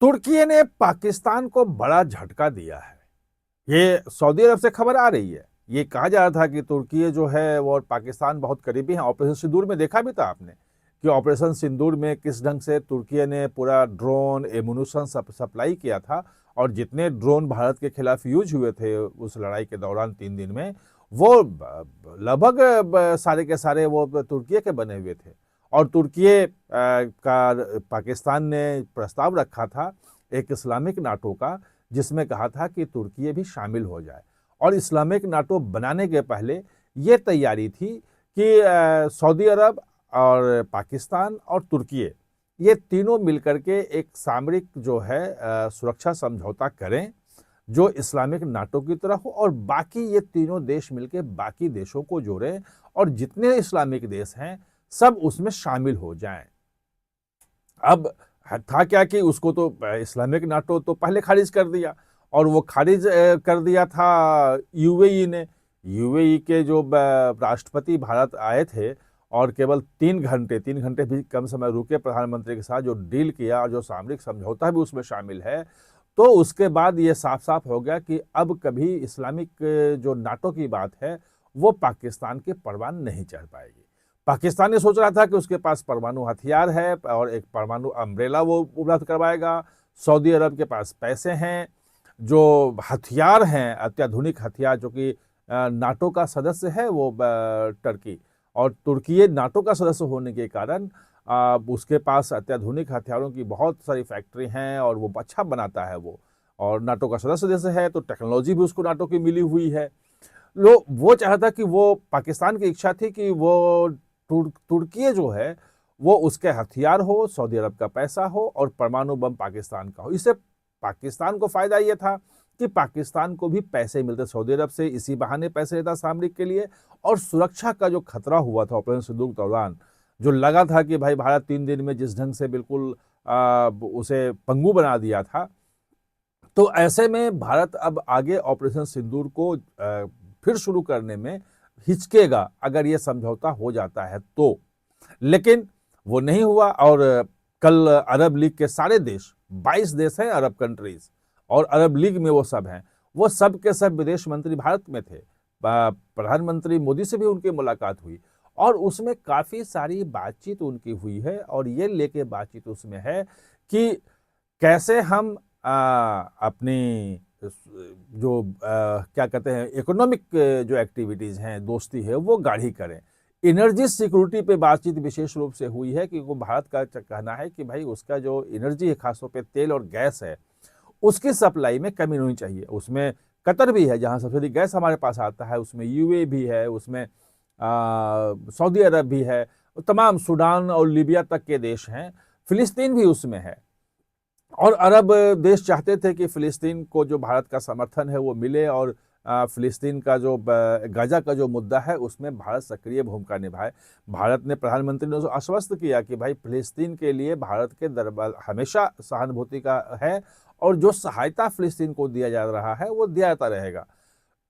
तुर्की ने पाकिस्तान को बड़ा झटका दिया है। ये सऊदी अरब से खबर आ रही है। ये कहा जा रहा था कि तुर्की जो है वो और पाकिस्तान बहुत करीबी हैं। ऑपरेशन सिंदूर में देखा भी था आपने कि ऑपरेशन सिंदूर में किस ढंग से तुर्की ने पूरा ड्रोन एमुनिशन सप्लाई किया था, और जितने ड्रोन भारत के खिलाफ यूज हुए थे उस लड़ाई के दौरान 3 दिन में, वो लगभग सारे के सारे वो तुर्की के बने हुए थे। और तुर्की का पाकिस्तान ने प्रस्ताव रखा था एक इस्लामिक नाटो का, जिसमें कहा था कि तुर्की भी शामिल हो जाए। और इस्लामिक नाटो बनाने के पहले ये तैयारी थी कि सऊदी अरब और पाकिस्तान और तुर्की ये तीनों मिलकर के एक सामरिक जो है सुरक्षा समझौता करें जो इस्लामिक नाटो की तरह हो, और बाकी ये तीनों देश मिलकर बाकी देशों को जोड़ें और जितने इस्लामिक देश हैं सब उसमें शामिल हो जाएं। अब था क्या कि उसको तो इस्लामिक नाटो तो पहले खारिज कर दिया, और वो खारिज कर दिया था यूएई ने। यूएई के जो राष्ट्रपति भारत आए थे और केवल 3 घंटे भी कम समय रुके प्रधानमंत्री के साथ, जो डील किया और जो सामरिक समझौता भी उसमें शामिल है, तो उसके बाद ये साफ साफ हो गया कि अब कभी इस्लामिक जो नाटो की बात है वो पाकिस्तान के परवान नहीं चढ़ पाएगी। पाकिस्तान ने सोच रहा था कि उसके पास परमाणु हथियार है और एक परमाणु अम्ब्रेला वो उपलब्ध करवाएगा। सऊदी अरब के पास पैसे हैं, जो हथियार हैं अत्याधुनिक हथियार, जो कि नाटो का सदस्य है वो टर्की, और तुर्की नाटो का सदस्य होने के कारण उसके पास अत्याधुनिक हथियारों की बहुत सारी फैक्ट्री हैं और वो अच्छा बनाता है वो, और नाटो का सदस्य जैसे है तो टेक्नोलॉजी भी उसको नाटो की मिली हुई है। वो चाहता कि वो पाकिस्तान की इच्छा थी कि वो तुर्की जो है वो उसके हथियार हो, सऊदी अरब का पैसा हो और परमाणु बम पाकिस्तान का हो। इससे पाकिस्तान को फायदा ये था कि पाकिस्तान को भी पैसे मिलते सऊदी अरब से, इसी बहाने पैसे देता सामरिक के लिए। और सुरक्षा का जो खतरा हुआ था ऑपरेशन सिंदूर के दौरान, जो लगा था कि भाई भारत 3 दिन में जिस ढंग से बिल्कुल उसे पंगु बना दिया था, तो ऐसे में भारत अब आगे ऑपरेशन सिंदूर को फिर शुरू करने में हिचकेगा अगर ये समझौता हो जाता है तो। लेकिन वो नहीं हुआ, और कल अरब लीग के सारे देश, 22 देश हैं अरब कंट्रीज, और अरब लीग में वो सब हैं, वो सब के सब विदेश मंत्री भारत में थे। प्रधानमंत्री मोदी से भी उनकी मुलाकात हुई और उसमें काफी सारी बातचीत उनकी हुई है, और ये लेके बातचीत उसमें है कि कैसे हम अपनी जो क्या कहते हैं इकोनॉमिक जो एक्टिविटीज हैं, दोस्ती है, वो गाढ़ी करें। एनर्जी सिक्योरिटी पे बातचीत विशेष रूप से हुई है, क्योंकि भारत का कहना है कि भाई उसका जो एनर्जी है, खासतौर पे तेल और गैस है, उसकी सप्लाई में कमी नहीं चाहिए। उसमें कतर भी है जहां सबसे अधिक गैस हमारे पास आता है, उसमें यूए भी है, उसमें सऊदी अरब भी है, तमाम सूडान और लीबिया तक के देश हैं, फिलिस्तीन भी उसमें है। और अरब देश चाहते थे कि फिलिस्तीन को जो भारत का समर्थन है वो मिले, और फिलिस्तीन का जो गाजा का जो मुद्दा है उसमें भारत सक्रिय भूमिका निभाए। भारत ने, प्रधानमंत्री ने आश्वस्त किया कि भाई फिलिस्तीन के लिए भारत के दरबार हमेशा सहानुभूति का है, और जो सहायता फिलिस्तीन को दिया जा रहा है वो दिया जाता रहेगा।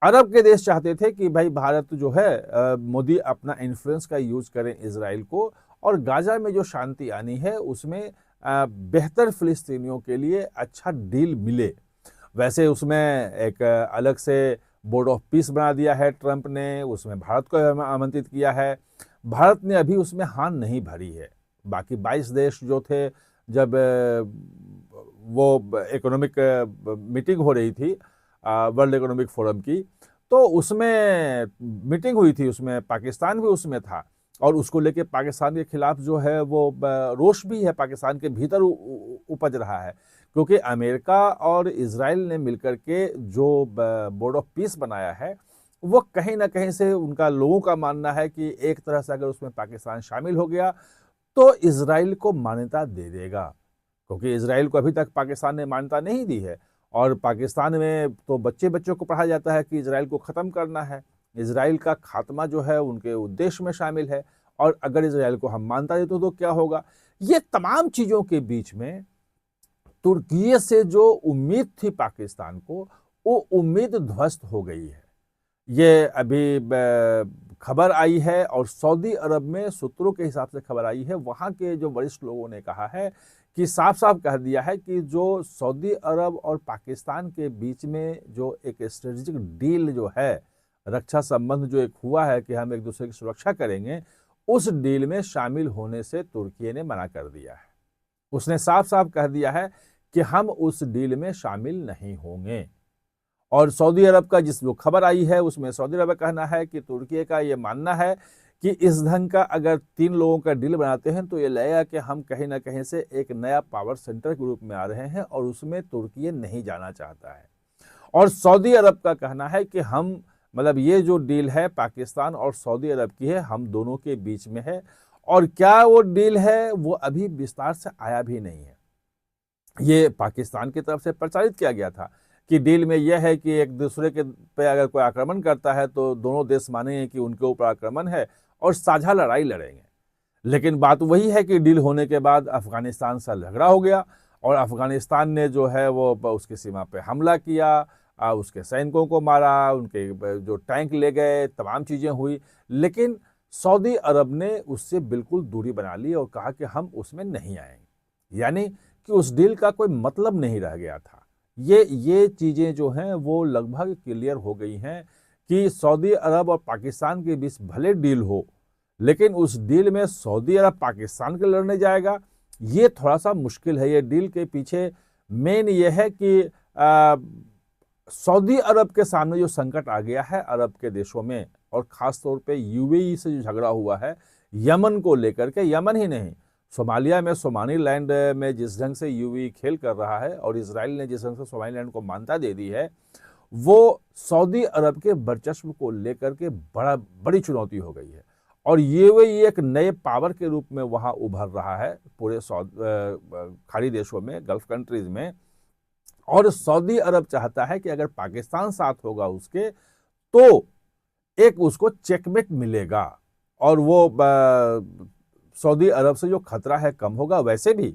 अरब के देश चाहते थे कि भाई भारत जो है मोदी अपना इन्फ्लुएंस का यूज करें इसराइल को, और गाजा में जो शांति आनी है उसमें बेहतर फिलिस्तीनियों के लिए अच्छा डील मिले। वैसे उसमें एक अलग से बोर्ड ऑफ पीस बना दिया है ट्रंप ने, उसमें भारत को आमंत्रित किया है। भारत ने अभी उसमें हाथ नहीं भरी है। बाकी 22 देश जो थे, जब वो इकोनॉमिक मीटिंग हो रही थी वर्ल्ड इकोनॉमिक फोरम की, तो उसमें मीटिंग हुई थी, उसमें पाकिस्तान भी उसमें था, और उसको लेके पाकिस्तान के खिलाफ जो है वो रोष भी है, पाकिस्तान के भीतर उपज रहा है, क्योंकि अमेरिका और इजराइल ने मिलकर के जो बोर्ड ऑफ पीस बनाया है, वो कहीं ना कहीं से उनका लोगों का मानना है कि एक तरह से अगर उसमें पाकिस्तान शामिल हो गया तो इजराइल को मान्यता दे देगा, क्योंकि इजराइल को अभी तक पाकिस्तान ने मान्यता नहीं दी है। और पाकिस्तान में तो बच्चे बच्चों को पढ़ाया जाता है कि इजराइल को ख़त्म करना है, इजराइल का खात्मा जो है उनके उद्देश्य में शामिल है, और अगर इजराइल को हम मानता देते तो क्या होगा। ये तमाम चीज़ों के बीच में तुर्की से जो उम्मीद थी पाकिस्तान को, वो उम्मीद ध्वस्त हो गई है। ये अभी खबर आई है और सऊदी अरब में सूत्रों के हिसाब से खबर आई है, वहाँ के जो वरिष्ठ लोगों ने कहा है कि साफ-साफ कह दिया है कि जो सऊदी अरब और पाकिस्तान के बीच में जो एक स्ट्रेटेजिक डील जो है, रक्षा संबंध जो एक हुआ है कि हम एक-दूसरे की सुरक्षा करेंगे, उस डील में शामिल होने से तुर्की ने मना कर दिया है। उसने साफ-साफ कह दिया है कि हम उस डील में शामिल नहीं होंगे। और सऊदी अरब का जो खबर आई है उसमें सऊदी अरब का कहना है कि तुर्की का ये मानना है कि इस ढंग का अगर 3 लोगों का डील बनाते हैं तो ये लगेगा कि हम कहीं न कहीं से एक नया पावर सेंटर के रूप में आ रहे हैं और उसमें तुर्की नहीं जाना चाहता है। और सऊदी अरब का कहना है कि हम मतलब ये जो डील है पाकिस्तान और सऊदी अरब की है, हम दोनों के बीच में है और क्या वो डील है वो अभी विस्तार से आया भी नहीं है। ये पाकिस्तान की तरफ से प्रचारित किया गया था कि डील में यह है कि एक दूसरे के पे अगर कोई आक्रमण करता है तो दोनों देश मानेंगे कि उनके ऊपर आक्रमण है और साझा लड़ाई लड़ेंगे। लेकिन बात वही है कि डील होने के बाद अफगानिस्तान से झगड़ा हो गया और अफगानिस्तान ने जो है वो उसकी सीमा पे हमला किया, उसके सैनिकों को मारा, उनके जो टैंक ले गए, तमाम चीज़ें हुई। लेकिन सऊदी अरब ने उससे बिल्कुल दूरी बना ली और कहा कि हम उसमें नहीं आएंगे, यानी कि उस डील का कोई मतलब नहीं रह गया था। ये चीज़ें जो हैं वो लगभग क्लियर हो गई हैं कि सऊदी अरब और पाकिस्तान के बीच भले डील हो, लेकिन उस डील में सऊदी अरब पाकिस्तान के लड़ने जाएगा, ये थोड़ा-सा मुश्किल है। ये डील के पीछे मेन ये है कि सऊदी अरब के सामने जो संकट आ गया है अरब के देशों में और ख़ास तौर पे यूएई से जो झगड़ा हुआ है, यमन को लेकर के, यमन ही नहीं, सोमालिया में सोमालीलैंड में जिस ढंग से यूएई खेल कर रहा है और इज़राइल ने जिस ढंग से सोमालीलैंड को मान्यता दे दी है, वो सऊदी अरब के वर्चस्व को लेकर के बड़ी चुनौती हो गई है और यूएई एक नए पावर के रूप में वहाँ उभर रहा है पूरे खाड़ी देशों में, गल्फ कंट्रीज़ में। और सऊदी अरब चाहता है कि अगर पाकिस्तान साथ होगा उसके, तो एक उसको चेकमेट मिलेगा और वो सऊदी अरब से जो खतरा है कम होगा। वैसे भी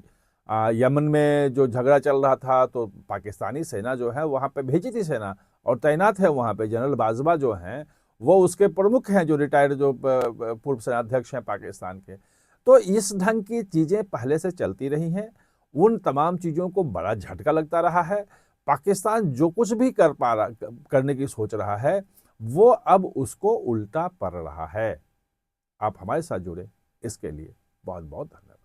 यमन में जो झगड़ा चल रहा था तो पाकिस्तानी सेना जो है वहाँ पे भेजी थी सेना और तैनात है वहाँ पे। जनरल बाजवा जो हैं वो उसके प्रमुख हैं, जो रिटायर्ड जो पूर्व सेनाध्यक्ष हैं पाकिस्तान के। तो इस ढंग की चीज़ें पहले से चलती रही हैं, उन तमाम चीज़ों को बड़ा झटका लगता रहा है। पाकिस्तान जो कुछ भी करने की सोच रहा है, वो अब उसको उल्टा पड़ रहा है। आप हमारे साथ जुड़े इसके लिए बहुत-बहुत धन्यवाद।